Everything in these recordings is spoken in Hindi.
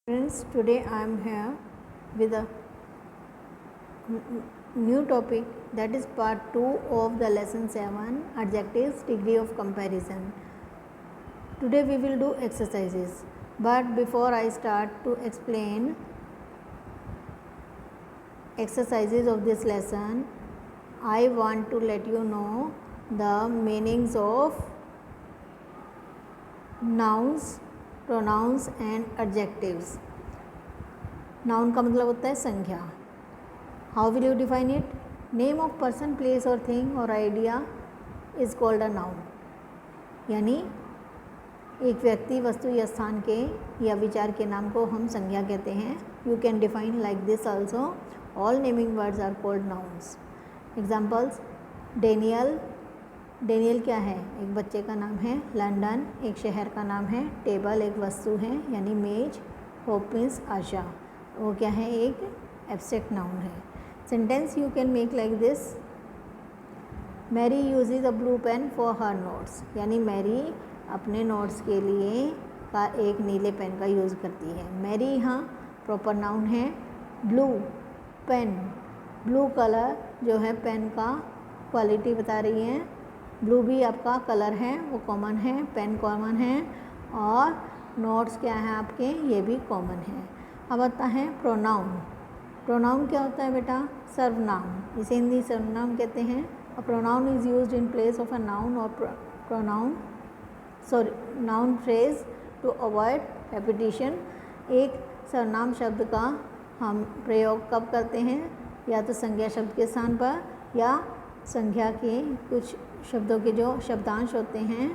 Friends, today I am here with a new topic, that is part 2 of the lesson 7, adjectives degree of comparison. Today we will do exercises, but before I start to explain exercises of this lesson, I want to let you know the meanings of nouns, pronouns and adjectives. Noun का मतलब होता है संज्ञा. How will you define it? Name of person, place और थिंग और idea is called a noun. यानी एक व्यक्ति, वस्तु या स्थान के या विचार के नाम को हम संज्ञा कहते हैं. You can define like this also. All naming words are called nouns. Examples: Daniel. Daniel क्या है? एक बच्चे का नाम है. लंदन एक शहर का नाम है. टेबल एक वस्तु है यानी मेज. होपिंस आशा, वो क्या है? एक एब्स्ट्रैक्ट नाउन है. Sentence you can make like this: Mary uses a blue pen for her notes. यानी मैरी अपने नोट्स के लिए का एक नीले पेन का यूज़ करती है. मैरी यहाँ प्रॉपर नाउन है. ब्लू पेन, ब्लू कलर जो है पेन का क्वालिटी बता रही है. ब्लू भी आपका कलर है, वो कॉमन है. पेन कॉमन है और नोट्स क्या है आपके? ये भी कॉमन है. अब आता है प्रोनाउन. प्रोनाउन क्या होता है बेटा? सर्वनाम. इसे हिंदी सर्वनाम कहते हैं. A pronoun is used in place of a noun और pronoun noun phrase to avoid repetition. एक सर्वनाम शब्द का हम प्रयोग कब करते हैं? या तो संज्ञा शब्द के स्थान पर या संज्ञा के कुछ शब्दों के जो शब्दांश होते हैं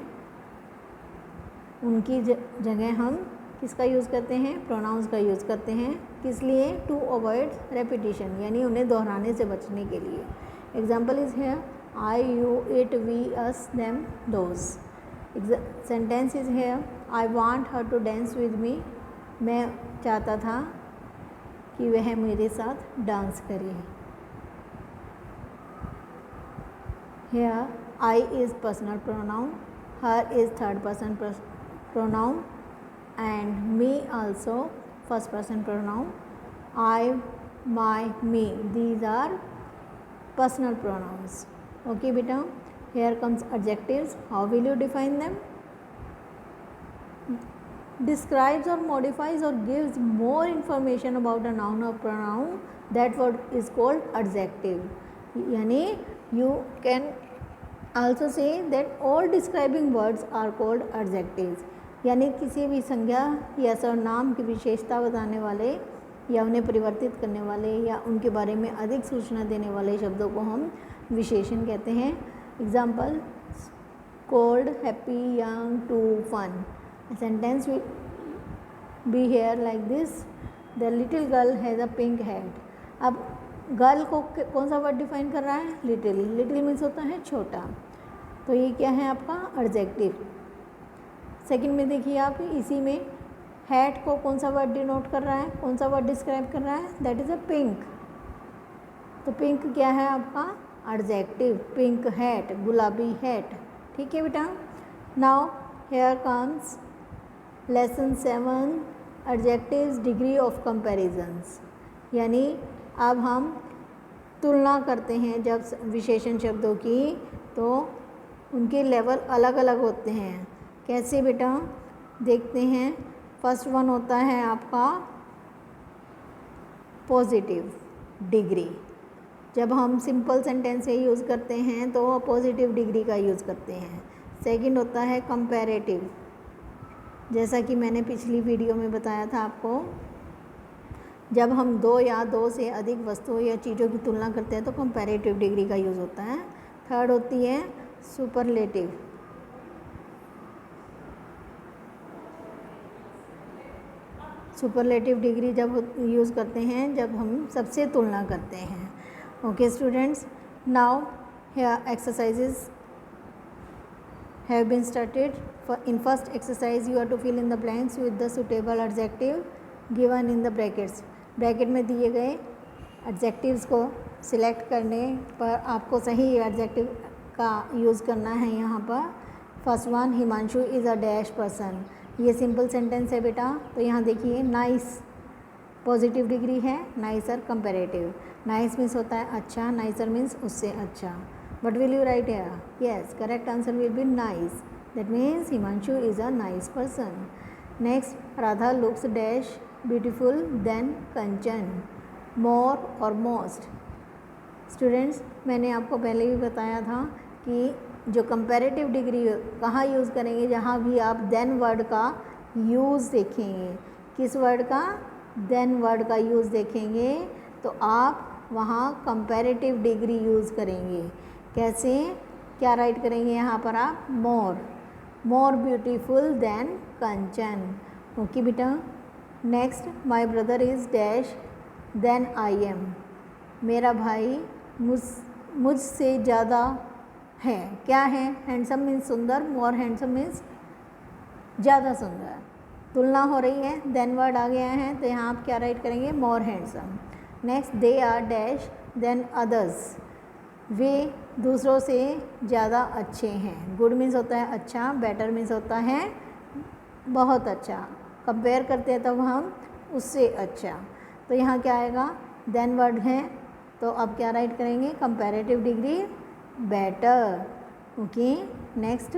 उनकी जगह हम किसका यूज़ करते हैं? प्रोनाउंस का यूज़ करते हैं. किस लिए? टू अवॉइड रेपिटिशन, यानी उन्हें दोहराने से बचने के लिए. Example is here: I, you, it, we, us, them, those. Sentence is here: I want her to dance with me. मैं चाहता था कि वह मेरे साथ डांस करे. Here I is personal pronoun, her is third person pronoun and me also first person pronoun. I, my, me, these are personal pronouns. Okay beta, here comes adjectives. How will you define them? Describes or modifies or gives more information about a noun or pronoun. That word is called adjective. यानी you can also say that all describing words are called adjectives. यानी किसी भी संज्ञा या सर्वनाम की विशेषता बताने वाले या उन्हें परिवर्तित करने वाले या उनके बारे में अधिक सूचना देने वाले शब्दों को हम विशेषण कहते हैं. Example: cold, happy, young, too, fun. Sentence will be here like this: the little girl has a pink head. अब गर्ल को कौन सा वर्ड डिफाइन कर रहा है? लिटिल. लिटिल मीन्स होता है छोटा. तो ये क्या है आपका? एडजेक्टिव. सेकंड में देखिए आप, इसी में हैट को कौन सा वर्ड डिनोट कर रहा है? कौन सा वर्ड डिस्क्राइब कर रहा है? That is a pink. तो पिंक क्या है आपका? एडजेक्टिव. पिंक हैट, गुलाबी हैट. ठीक है बेटा. Now here comes lesson 7, adjectives degree of comparisons. यानी अब हम तुलना करते हैं जब विशेषण शब्दों की, तो उनके लेवल अलग अलग होते हैं. कैसे बेटा? देखते हैं. फर्स्ट वन होता है आपका पॉजिटिव डिग्री. जब हम सिंपल सेंटेंस से यूज़ करते हैं तो पॉजिटिव डिग्री का यूज़ करते हैं. सेकंड होता है कंपैरेटिव. जैसा कि मैंने पिछली वीडियो में बताया था आपको, जब हम दो या दो से अधिक वस्तुओं या चीज़ों की तुलना करते हैं तो कंपैरेटिव डिग्री का यूज़ होता है. थर्ड होती है सुपरलेटिव. सुपरलेटिव डिग्री जब यूज़ करते हैं जब हम सबसे तुलना करते हैं. Okay students, now here exercises have been started. In first exercise you are to fill in the blanks with the suitable adjective given in the brackets. Bracket में दिए गए एडजेक्टिव्स को सिलेक्ट करने पर आपको सही एडजेक्टिव का यूज़ करना है. यहाँ पर first one: Himanshu is a dash person. ये सिंपल सेंटेंस है बेटा। तो यहाँ देखिए नाइस पॉजिटिव डिग्री है, नाइसर कंपेरेटिव। नाइस मीन्स होता है अच्छा, नाइसर मीन्स उससे अच्छा। But will you write here? Yes, correct answer will be nice. That means Himanshu is a nice person. Next, Radha looks dash beautiful than Kanchan, more और मोस्ट। स्टूडेंट्स, मैंने आपको पहले भी बताया था कि जो कंपैरेटिव डिग्री कहाँ यूज़ करेंगे, जहाँ भी आप देन वर्ड का यूज़ देखेंगे। किस वर्ड का? देन वर्ड का यूज़ देखेंगे तो आप वहाँ कंपैरेटिव डिग्री यूज़ करेंगे। कैसे? क्या राइट करेंगे यहाँ पर आप? More beautiful than Kanchan. Okay बेटा। Next, my brother is dash than I am. मेरा भाई मुझसे ज़्यादा है। क्या है? हैंडसम मीन्स सुंदर, मोर हैंडसम मीन्स ज़्यादा सुंदर। तुलना हो रही है, देन वर्ड आ गया है, तो यहाँ आप क्या राइट करेंगे? More handsome. Next, they are dash than others. वे दूसरों से ज़्यादा अच्छे हैं। गुड मीन्स होता है अच्छा, बेटर मीन्स होता है बहुत अच्छा। कंपेयर करते हैं तब हम उससे अच्छा। तो यहाँ क्या आएगा? देन वर्ड है, तो अब क्या राइट करेंगे? Comparative degree better. Okay. Next,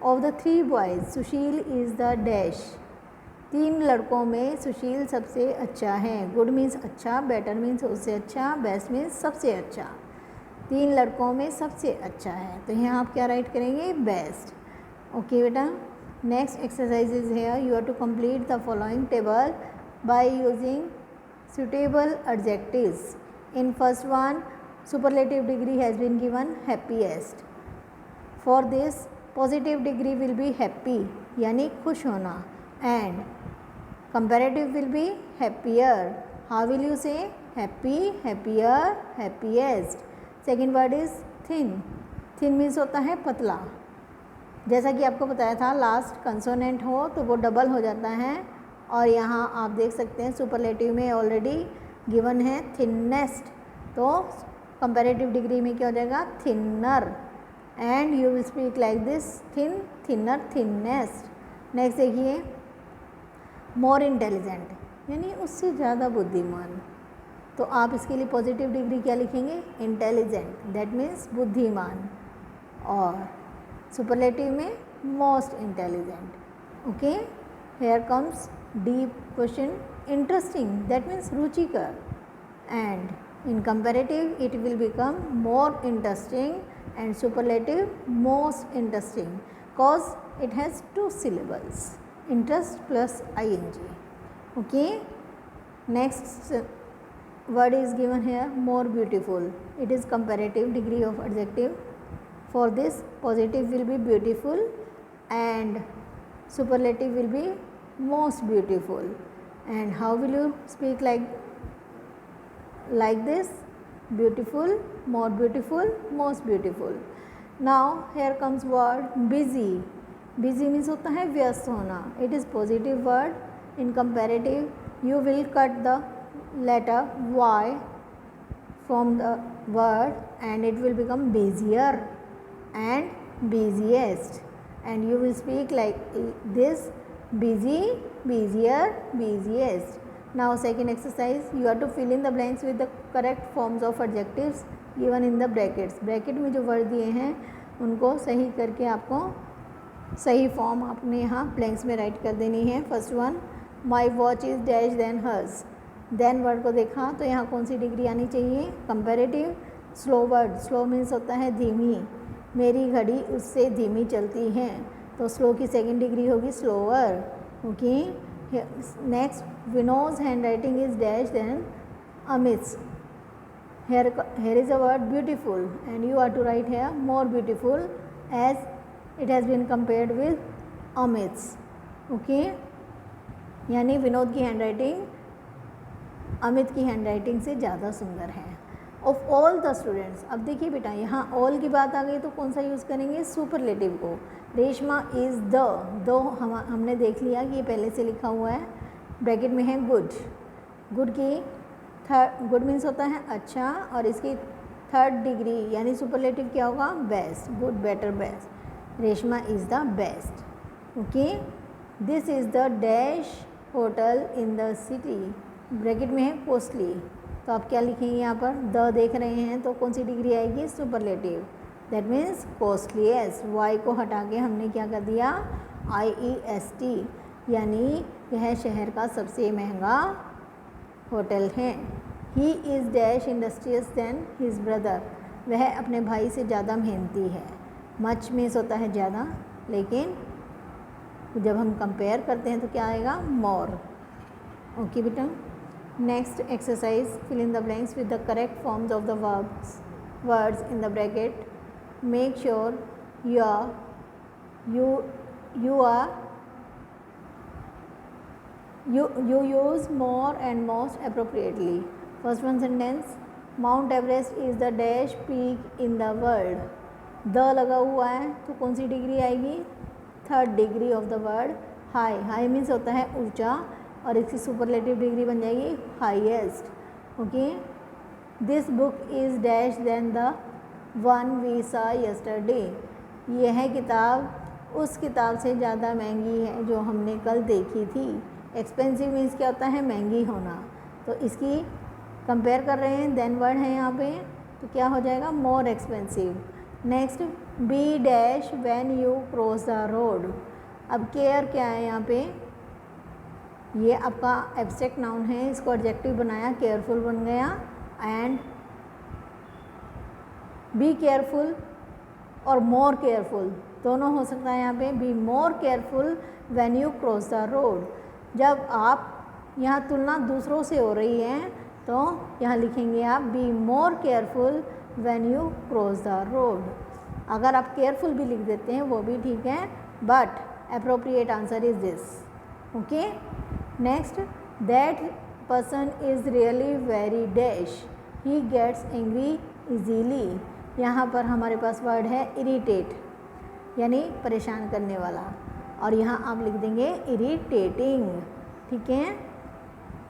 of the 3 boys Sushil is the dash. 3 लड़कों में सुशील सबसे अच्छा है। गुड मीन्स अच्छा, बेटर मीन्स उससे अच्छा, बेस्ट मीन्स सबसे अच्छा। 3 लड़कों में सबसे अच्छा है, तो यहाँ आप क्या राइट करेंगे? बेस्ट। ओके बेटा। Next exercise is here, you are to complete the following table by using suitable adjectives. In first one, superlative degree has been given happiest. For this, positive degree will be happy यानी खुश होना, and comparative will be happier. How will you say? Happy, happier, happiest. Second word is thin. Thin means होता है पतला। जैसा कि आपको बताया था, लास्ट कंसोनेंट हो तो वो डबल हो जाता है, और यहाँ आप देख सकते हैं सुपरलेटिव में ऑलरेडी गिवन है थिनेस्ट, तो कंपैरेटिव डिग्री में क्या हो जाएगा? Thinner. And you will speak like this, thin, thinner, thinnest. Next देखिए, मोर इंटेलिजेंट यानी उससे ज़्यादा बुद्धिमान, तो आप इसके लिए पॉजिटिव डिग्री क्या लिखेंगे? इंटेलिजेंट, दैट मीन्स बुद्धिमान। और सुपरलेटिव में most intelligent. Okay. Here comes deep question, interesting, that means ruchikar, and in comparative it will become more interesting, and superlative most interesting, cause it has 2 syllables, interest plus ing. Okay. Next word is given here, more beautiful. It is comparative degree of adjective. For this, positive will be beautiful and superlative will be most beautiful. And how will you speak like this? Beautiful, more beautiful, most beautiful. Now here comes word busy. Busy means होता है व्यस्त होना. It is positive word. In comparative, you will cut the letter Y from the word and it will become busier and busiest, and you will speak like this, busy, busier, busiest. Now second exercise, you have to fill in the blanks with the correct forms of adjectives given in the brackets. Bracket में जो वर्ड दिए हैं उनको सही करके आपको सही फॉर्म आपने यहाँ ब्लैंक्स में राइट कर देनी है। First one, my watch is dash than hers. Than word को देखा तो यहाँ कौन सी डिग्री आनी चाहिए? Comparative. Slow word, slow means होता है धीमी, मेरी घड़ी उससे धीमी चलती है, तो स्लो की सेकेंड डिग्री होगी slower. Okay. Next, Vinod's handwriting is dash than Amit's. here is a word beautiful and you are to write here more beautiful as it has been compared with Amit's. Okay. यानी विनोद की हैंड राइटिंग अमित की हैंड राइटिंग से ज़्यादा सुंदर है। ऑफ ऑल द स्टूडेंट्स, अब देखिए बेटा यहाँ ऑल की बात आ गई तो कौन सा यूज़ करेंगे? सुपरलेटिव को। रेशमा इज़ दो हमने देख लिया कि ये पहले से लिखा हुआ है, ब्रैकेट में है गुड। गुड की गुड मीन्स होता है अच्छा, और इसकी थर्ड डिग्री यानी सुपरलेटिव क्या होगा? Best. Good, better, best. Reshma is the best. Okay. This is the dash hotel in the city, bracket में है कॉस्टली, तो आप क्या लिखेंगे यहाँ पर, द देख रहे हैं तो कौन सी डिग्री आएगी, सुपरलेटिव, दैट मीन्स कॉस्टलीएस्ट, वाई को हटा के हमने क्या कर दिया, IEST, यानी यह शहर का सबसे महंगा होटल है। He is dash industrious than his brother, वह अपने भाई से ज़्यादा मेहनती है, मच मीन्स होता है ज़्यादा, लेकिन जब हम कंपेयर करते हैं तो क्या आएगा, मोर। ओके बेटा, next exercise, fill in the blanks with the correct forms of the words in the bracket, make sure you use more and most appropriately. First one sentence, Mount Everest is the dash peak in the world. The लगा हुआ है तो कौन सी डिग्री आएगी, third degree of the word high, high means होता है ऊंचा, और इसकी सुपरलेटिव डिग्री बन जाएगी highest. Okay, this book is dash than the one we saw yesterday, यह किताब उस किताब से ज़्यादा महंगी है जो हमने कल देखी थी। एक्सपेंसिव मीन्स क्या होता है, महंगी होना, तो इसकी कंपेयर कर रहे हैं, देन वर्ड है यहाँ पे, तो क्या हो जाएगा, more expensive. Next, B dash when you cross the road, अब केयर क्या है यहाँ पे, ये आपका एब्स्ट्रैक्ट नाउन है, इसको एडजेक्टिव बनाया, केयरफुल बन गया, एंड बी केयरफुल और मोर केयरफुल दोनों हो सकता है यहाँ पे, be more careful when you cross the road, जब आप यहाँ तुलना दूसरों से हो रही है तो यहाँ लिखेंगे आप be more careful when you cross the road. अगर आप केयरफुल भी लिख देते हैं वो भी ठीक है, but appropriate answer is this. Okay, next, that person is really very dash, he gets angry easily, यहाँ पर हमारे पास वर्ड है इरिटेट, यानी परेशान करने वाला, और यहाँ आप लिख देंगे इरिटेटिंग, ठीक है,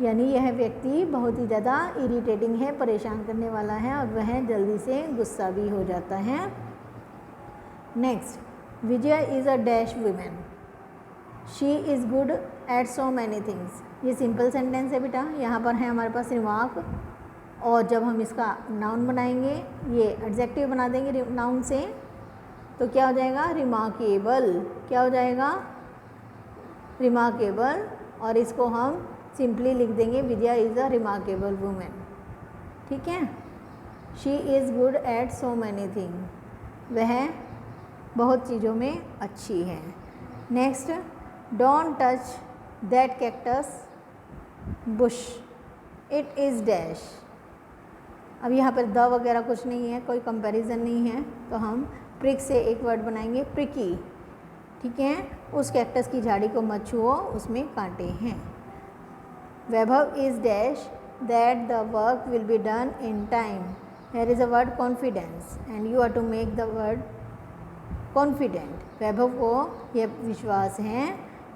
यानी यह व्यक्ति बहुत ही ज़्यादा इरिटेटिंग है, परेशान करने वाला है, और वह जल्दी से गुस्सा भी हो जाता है। Next, Vijay is a dash women, she is good at so many things, ये सिंपल सेंटेंस है बेटा, यहाँ पर है हमारे पास रिमार्क, और जब हम इसका नाउन बनाएंगे, ये एडजेक्टिव बना देंगे नाउन से, तो क्या हो जाएगा, रिमार्केबल, क्या हो जाएगा, रिमार्केबल, और इसको हम सिंपली लिख देंगे Vijaya is a remarkable women, ठीक है। She is good at so many thing, वह बहुत चीज़ों में अच्छी है। Next, don't touch that cactus Bush, it is dash, अब यहाँ पर द वगैरह कुछ नहीं है, कोई कंपैरिजन नहीं है, तो हम प्रिक से एक वर्ड बनाएंगे प्रिकी, ठीक है, उस कैक्टस की झाड़ी को मत छुओ, उसमें कांटे हैं। Vaibhav is dash that the work will be done in time, here is a word confidence and you are to make the word confident, Vaibhav को यह विश्वास है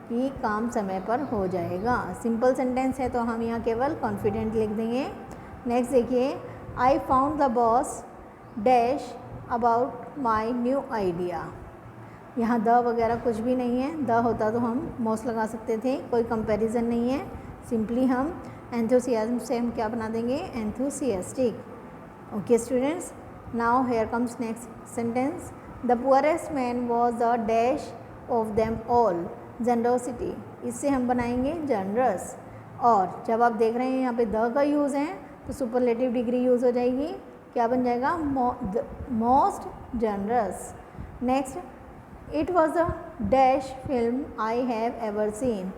कि काम समय पर हो जाएगा। सिंपल सेंटेंस है तो हम यहाँ केवल कॉन्फिडेंट लिख देंगे। नेक्स्ट देखिए, I found the boss dash about my new idea, यहाँ द वगैरह कुछ भी नहीं है, द होता तो हम मोस्ट लगा सकते थे, कोई कंपैरिजन नहीं है, सिंपली हम एंथुसियाज्म से हम क्या बना देंगे, enthusiastic. Okay students, now here comes next sentence, the poorest man was the dash of them all, generosity, इससे हम बनाएंगे जनरस, और जब आप देख रहे हैं यहाँ पे द का यूज़ है तो सुपरलेटिव डिग्री यूज़ हो जाएगी, क्या बन जाएगा, most generous. Next, it was a dash film I have ever scene,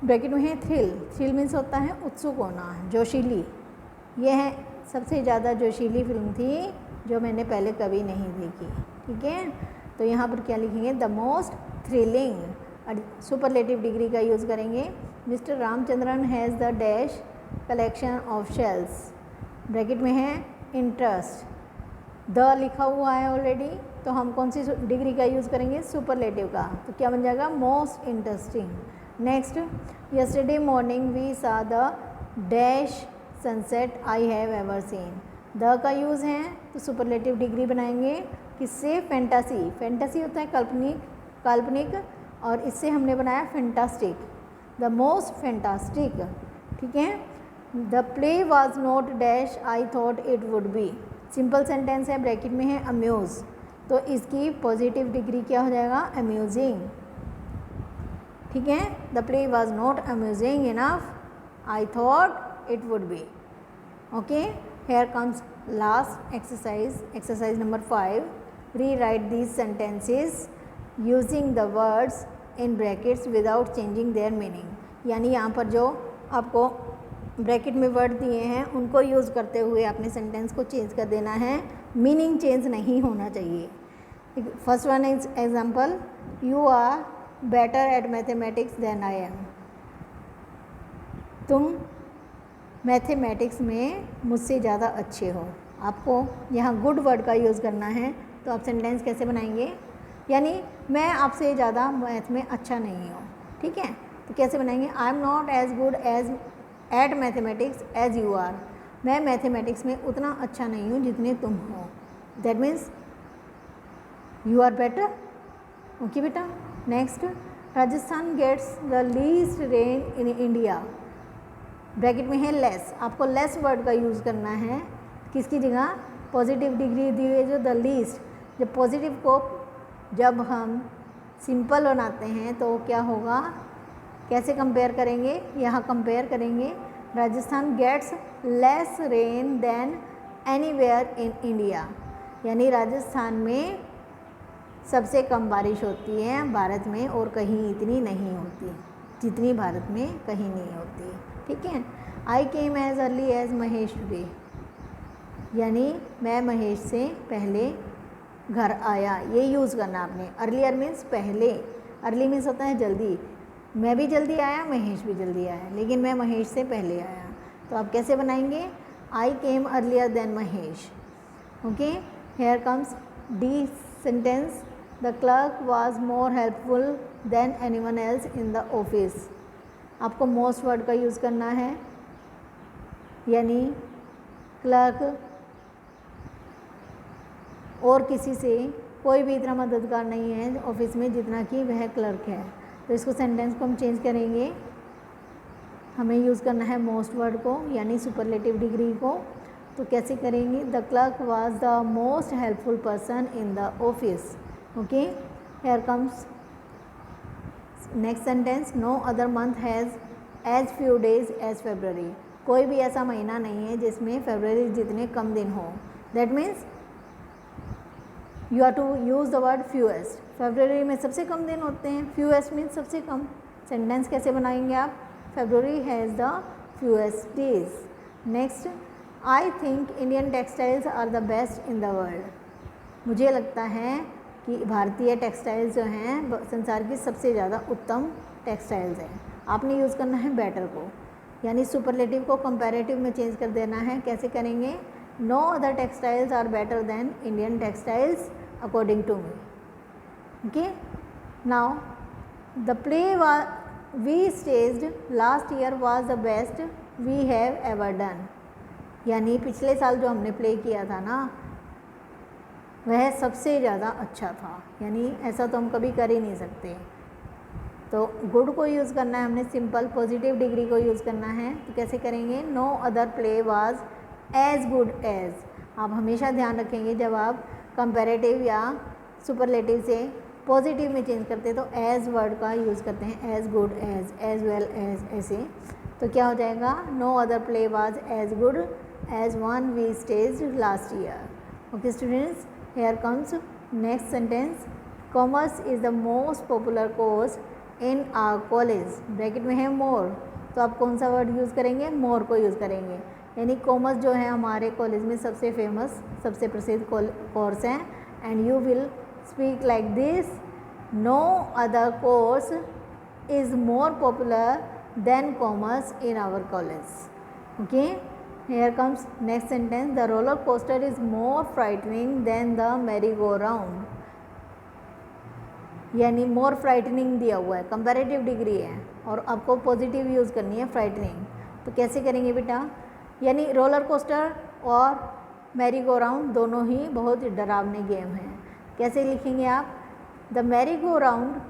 bracket में है थ्रिल, थ्रिल मीन्स होता है उत्सुक होना, जोशीली, यह सबसे ज़्यादा जोशीली फिल्म थी जो मैंने पहले कभी नहीं देखी, ठीक है, तो यहाँ पर क्या लिखेंगे, the most thrilling, superlative degree का यूज़ करेंगे। Mister Ramachandran has the dash collection of shells, bracket में है इंटरेस्ट, द लिखा हुआ है ऑलरेडी, तो हम कौन सी डिग्री का यूज़ करेंगे, सुपरलेटिव का, तो क्या बन जाएगा, most interesting. Next, yesterday morning we saw the dash sunset I have ever seen, the का यूज़ है तो सुपरलेटिव डिग्री बनाएंगे, किससे, फैंटासी, फैंटासी होता है काल्पनिक, काल्पनिक, और इससे हमने बनाया फैंटास्टिक, द मोस्ट फैंटास्टिक, ठीक है। The play was not dash I thought it would be, simple sentence है, ब्रैकेट में है अम्यूज़, तो इसकी पॉजिटिव डिग्री क्या हो जाएगा, अम्यूजिंग, ठीक है। The play was not amusing enough I thought it would be, okay. Here comes last exercise, exercise number 5, rewrite these sentences using the words in brackets without changing their meaning, यानी यहाँ पर जो आपको ब्रैकेट में वर्ड दिए हैं उनको यूज़ करते हुए अपने सेंटेंस को चेंज कर देना है, मीनिंग चेंज नहीं होना चाहिए। First one is example, you are better at mathematics than I am, तुम मैथमेटिक्स में मुझसे ज़्यादा अच्छे हो। आपको यहाँ गुड वर्ड का यूज़ करना है, तो आप सेंटेंस कैसे बनाएंगे, यानी मैं आपसे ज़्यादा मैथ में अच्छा नहीं हूँ, ठीक है। तो कैसे बनाएंगे, I am not as good as at mathematics as you are, मैं मैथमेटिक्स में उतना अच्छा नहीं हूँ जितने तुम हो, that means you are better, okay बेटा। Next, Rajasthan gets the least rain in India, bracket में है लेस, आपको लेस वर्ड का यूज़ करना है, किसकी जगह, पॉजिटिव डिग्री दी हुई है जो द लीस्ट, जब पॉजिटिव को जब हम सिंपल बनाते हैं तो क्या होगा, कैसे कंपेयर करेंगे, यहाँ कंपेयर करेंगे, Rajasthan gets less rain than anywhere in India, यानी राजस्थान में सबसे कम बारिश होती है भारत में और कहीं इतनी नहीं होती जितनी भारत में कहीं नहीं होती, ठीक है। I came as early as Mahesh today, यानी मैं महेश से पहले घर आया, ये यूज़ करना आपने। अर्लियर मीन्स पहले, अर्ली मीन्स होता है जल्दी, मैं भी जल्दी आया, महेश भी जल्दी आया, लेकिन मैं महेश से पहले आया, तो आप कैसे बनाएंगे, I came earlier than Mahesh, okay. Here comes the sentence, the clerk was more helpful than anyone else in the office, आपको मोस्ट वर्ड का यूज़ करना है, यानी क्लर्क और किसी से कोई भी इतना मददगार नहीं है ऑफिस में जितना कि वह क्लर्क है, तो इसको सेंटेंस को हम चेंज करेंगे, हमें यूज़ करना है मोस्ट वर्ड को, यानी सुपरलेटिव डिग्री को, तो कैसे करेंगे, the clerk was the most helpful person in the office, okay. Here comes next sentence, no other month has as few days as February, कोई भी ऐसा महीना नहीं है जिसमें फरवरी जितने कम दिन हो, that means you are to use the word fewest, फरवरी में सबसे कम दिन होते हैं, फ्यूएस्ट मीन्स सबसे कम, सेंटेंस कैसे बनाएंगे आप, February has the fewest days. Next, I think Indian textiles are the best in the world, मुझे लगता है कि भारतीय टेक्सटाइल्स जो हैं संसार की सबसे ज़्यादा उत्तम टेक्सटाइल्स हैं, आपने यूज़ करना है बेटर को, यानी सुपरलेटिव को कंपैरेटिव में चेंज कर देना है, कैसे करेंगे, no other textiles are better than Indian textiles according to me, okay. Now the play we staged last year was the best we have ever done, यानी पिछले साल जो हमने प्ले किया था ना वह सबसे ज़्यादा अच्छा था, यानी ऐसा तो हम कभी कर ही नहीं सकते, तो गुड को यूज़ करना है हमने, सिंपल पॉजिटिव डिग्री को यूज़ करना है, तो कैसे करेंगे, no other play was as good as, आप हमेशा ध्यान रखेंगे जब आप कंपैरेटिव या सुपरलेटिव से पॉजिटिव में चेंज करते हैं तो एज वर्ड का यूज़ करते हैं, as good as well as, ऐसे, तो क्या हो जाएगा, no other play was as good as one we staged last year, okay students. Here comes next sentence, commerce is the most popular course in our college, bracket में है मोर, तो आप कौन सा वर्ड यूज़ करेंगे, मोर को यूज़ करेंगे, यानी कॉमर्स जो है हमारे कॉलेज में सबसे फेमस सबसे प्रसिद्ध कोर्स है, and you will speak like this, no other course is more popular than commerce in our college, okay. Here comes next sentence, the roller coaster is more frightening than the merry go round, यानी मोर फ्राइटनिंग दिया हुआ है, कंपैरेटिव डिग्री है और आपको पॉजिटिव यूज़ करनी है फ्राइटनिंग, तो कैसे करेंगे बेटा, यानी रोलर कोस्टर और मैरी गो राउंड दोनों ही बहुत डरावने गेम हैं, कैसे लिखेंगे आप, the merry go round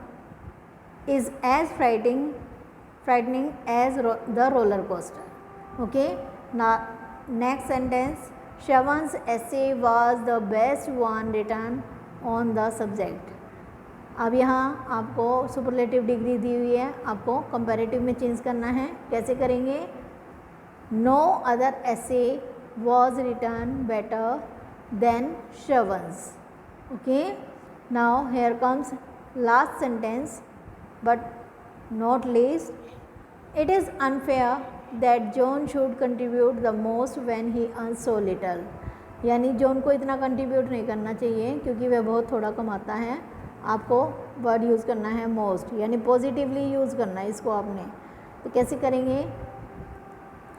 is as frightening as the roller coaster. Okay, now next sentence, Shravan's essay was the best one written on the subject. अब यहाँ आपको सुपरलेटिव डिग्री दी हुई है, आपको कंपैरेटिव में चेंज करना है. कैसे करेंगे? No other essay was written better than Shravan's. Okay, now here comes last sentence but not least. It is unfair that John should contribute the most when he earns so little. यानी जॉन को इतना कंट्रीब्यूट नहीं करना चाहिए क्योंकि वह बहुत थोड़ा कमाता है. आपको वर्ड यूज़ करना है मोस्ट, यानी पॉजिटिवली यूज़ करना है इसको आपने. तो कैसे करेंगे?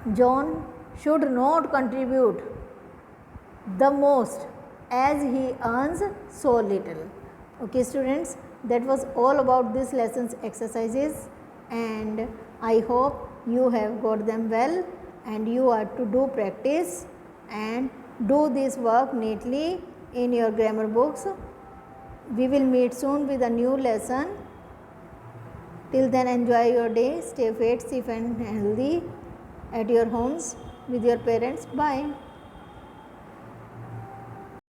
John should not contribute the most as he earns so little. Okay students, that was all about this lesson's exercises, and I hope you have got them well, and you are to do practice and do this work neatly in your grammar books. We will meet soon with a new lesson. Till then, enjoy your day, stay fit, safe and healthy at your homes with your parents. Bye.